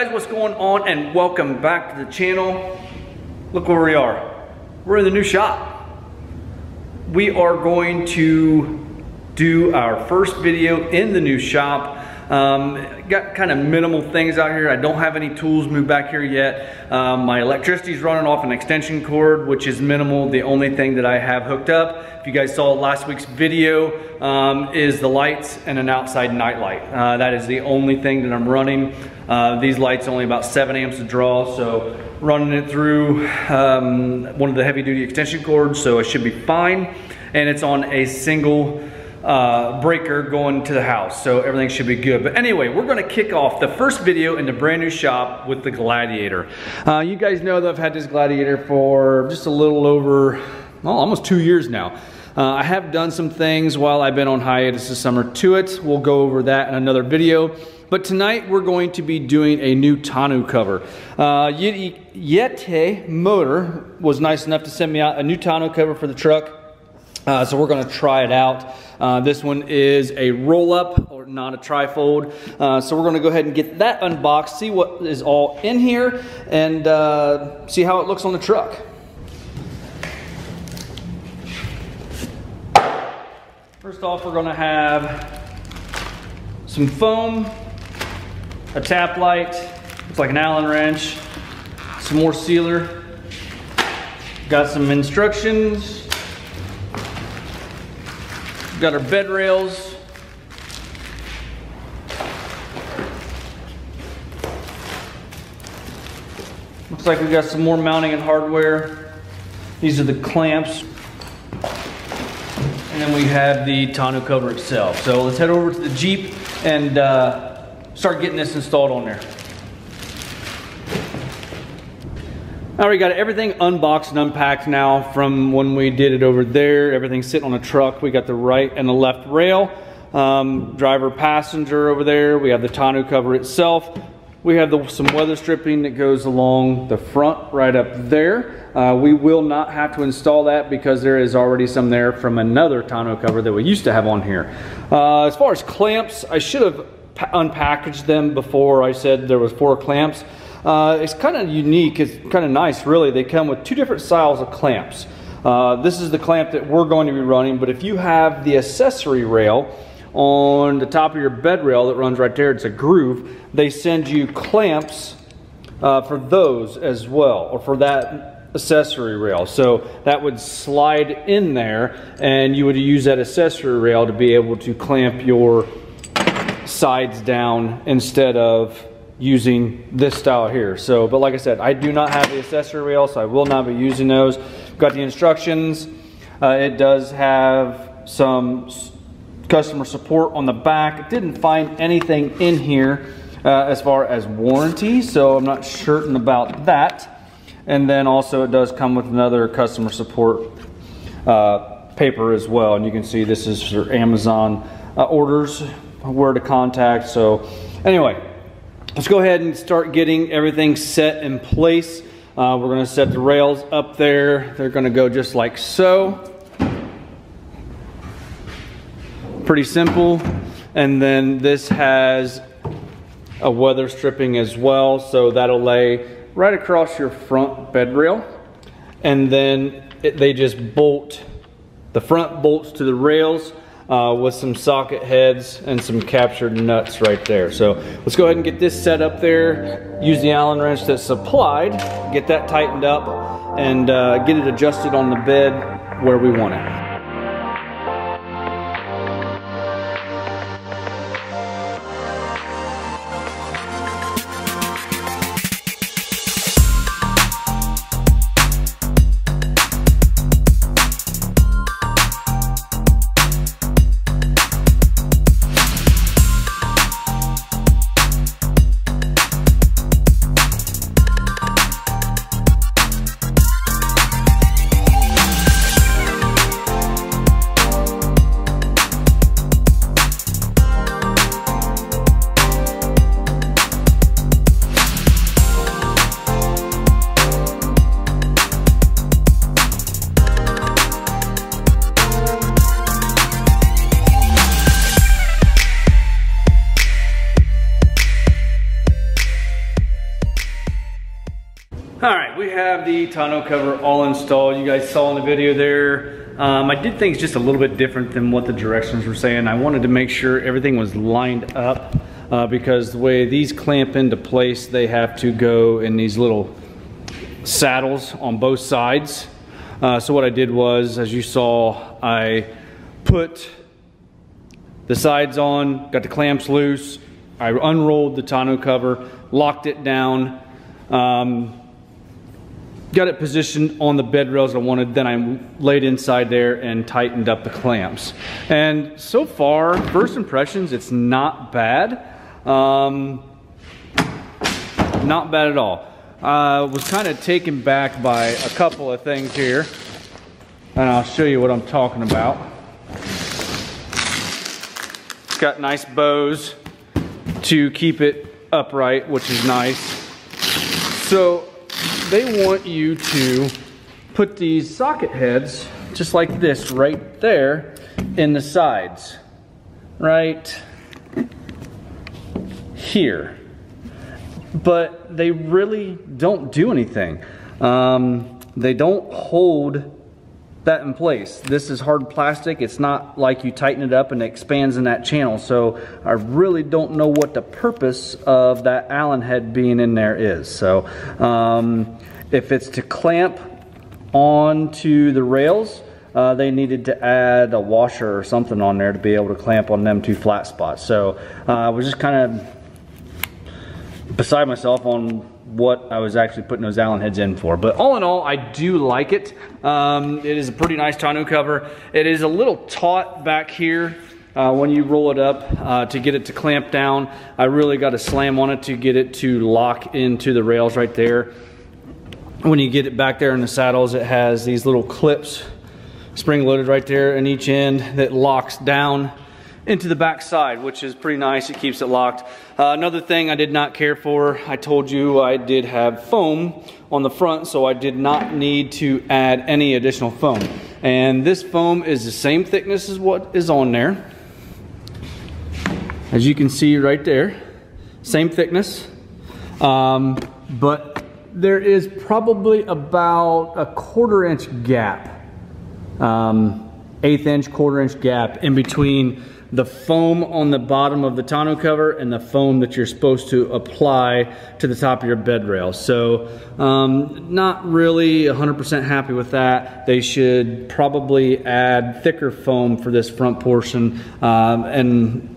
guys, what's going on, and welcome back to the channel. Look where we are. We're in the new shop. We are going to do our first video in the new shop. Got kind of minimal things out here. I don't have any tools moved back here yet. My electricity's running off an extension cord, which is minimal. The only thing that I have hooked up, if you guys saw last week's video, is the lights and an outside night light. That is the only thing that I'm running. These lights only about 7 amps to draw, so running it through one of the heavy duty extension cords, so it should be fine. And it's on a single breaker going to the house, so everything should be good. But anyway, we're going to kick off the first video in the brand new shop with the Gladiator. You guys know that I've had this Gladiator for just a little over, well, almost 2 years now. I have done some things while I've been on hiatus this summer to it. We'll go over that in another video. But tonight we're going to be doing a new tonneau cover. YitaMotor was nice enough to send me out a new tonneau cover for the truck. So we're going to try it out. This one is a roll-up, or not a tri-fold. So we're going to go ahead and get that unboxed, see what is all in here, and see how it looks on the truck. First off, we're going to have some foam, a tap light, looks like an Allen wrench, some more sealer, got some instructions. Got our bed rails. Looks like we got some more mounting and hardware. These are the clamps. And then we have the tonneau cover itself. So let's head over to the Jeep and start getting this installed on there. All right, we got everything unboxed and unpacked now from when we did it over there. Everything's sitting on a truck. We got the right and the left rail, driver passenger over there. We have the tonneau cover itself. We have some weather stripping that goes along the front right up there. We will not have to install that because there is already some there from another tonneau cover that we used to have on here. As far as clamps, I should have unpackaged them before I said there was 4 clamps. It's kind of unique, it's kind of nice really. They come with 2 different styles of clamps. This is the clamp that we're going to be running, but if you have the accessory rail on the top of your bed rail that runs right there, it's a groove, they send you clamps for those as well, or for that accessory rail. So that would slide in there and you would use that accessory rail to be able to clamp your sides down instead of using this style here. So, but like I said, I do not have the accessory rail, so I will not be using those. Got the instructions. It does have some customer support on the back. I didn't find anything in here as far as warranty, so I'm not certain about that. And then also it does come with another customer support paper as well. And you can see this is for Amazon orders, where to contact. So anyway, let's go ahead and start getting everything set in place. We're going to set the rails up there. They're going to go just like so. Pretty simple. And then this has a weather stripping as well, so that'll lay right across your front bed rail. And then they just bolt the front bolts to the rails with some socket heads and some captured nuts right there. So let's go ahead and get this set up there. Use the Allen wrench that's supplied, get that tightened up, and get it adjusted on the bed where we want it. we have the tonneau cover all installed. You guys saw in the video there. I did things just a little bit different than what the directions were saying. I wanted to make sure everything was lined up because the way these clamp into place, they have to go in these little saddles on both sides. So what I did was, as you saw, I put the sides on, got the clamps loose, I unrolled the tonneau cover, locked it down, got it positioned on the bed rails I wanted, then I laid inside there and tightened up the clamps. And so far, first impressions, it's not bad. Not bad at all. Was kind of taken back by a couple of things here, and I'll show you what I'm talking about. It's got nice bows to keep it upright, which is nice. So they want you to put these socket heads just like this right there in the sides, right here. But they really don't do anything. They don't hold that in place. This is hard plastic. It's not like you tighten it up and it expands in that channel. So I really don't know what the purpose of that Allen head being in there is. So if it's to clamp onto the rails, they needed to add a washer or something on there to be able to clamp on them two flat spots. So I was just kind of beside myself on what I was actually putting those Allen heads in for. But all in all, I do like it. It is a pretty nice tonneau cover. It is a little taut back here when you roll it up to get it to clamp down. I really got to slam on it to get it to lock into the rails right there. When you get it back there in the saddles, it has these little clips spring loaded right there in each end that locks down into the back side, which is pretty nice. It keeps it locked. Another thing I did not care for, I told you I did have foam on the front, so I did not need to add any additional foam. And this foam is the same thickness as what is on there. As you can see right there, same thickness. But there is probably about a 1/4 inch gap, 1/8 inch, 1/4 inch gap in between the foam on the bottom of the tonneau cover and the foam that you're supposed to apply to the top of your bed rail. So not really 100% happy with that. They should probably add thicker foam for this front portion, and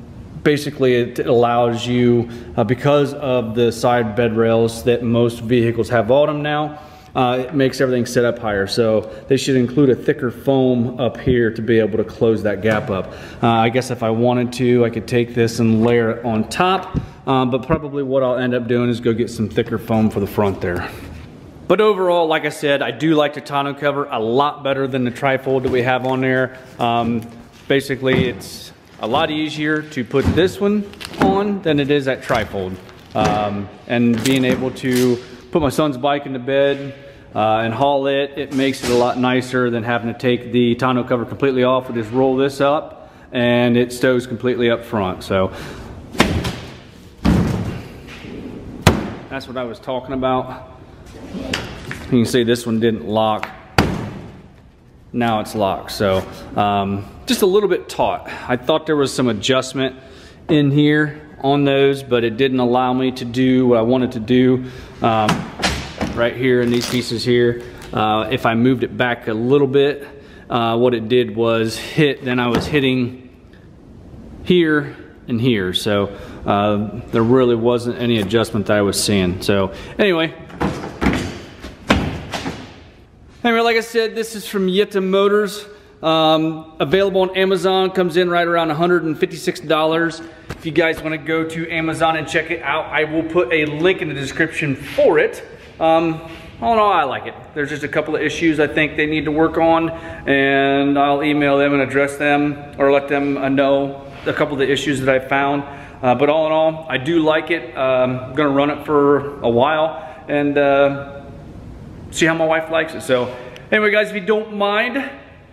basically it allows you, because of the side bed rails that most vehicles have on them now, it makes everything sit up higher. So they should include a thicker foam up here to be able to close that gap up. I guess if I wanted to, I could take this and layer it on top, but probably what I'll end up doing is go get some thicker foam for the front there. But overall, like I said, I do like the tonneau cover a lot better than the trifold that we have on there. Basically, it's a lot easier to put this one on than it is that trifold. And being able to put my son's bike in the bed and haul it, it makes it a lot nicer than having to take the tonneau cover completely off. We just roll this up and it stows completely up front. So that's what I was talking about. You can see this one didn't lock. Now it's locked. So just a little bit taut. I thought there was some adjustment in here on those, but it didn't allow me to do what I wanted to do right here in these pieces here. If I moved it back a little bit, what it did was then I was hitting here and here. So there really wasn't any adjustment that I was seeing. So anyway, like I said, this is from YitaMotor. Available on Amazon, comes in right around $156. If you guys want to go to Amazon and check it out, I will put a link in the description for it. All in all, I like it. There's just a couple of issues I think they need to work on, and I'll email them and address them, or let them know a couple of the issues that I found. But all in all, I do like it. I'm gonna run it for a while and see how my wife likes it. So anyway, guys, if you don't mind,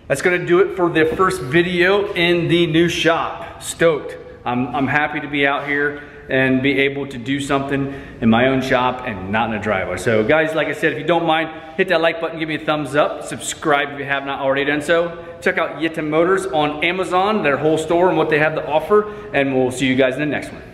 that's gonna do it for the first video in the new shop. Stoked. I'm happy to be out here and be able to do something in my own shop and not in a driveway. So guys, like I said, if you don't mind, hit that like button, give me a thumbs up, subscribe if you have not already done so. Check out YitaMotors on Amazon, their whole store and what they have to offer, and we'll see you guys in the next one.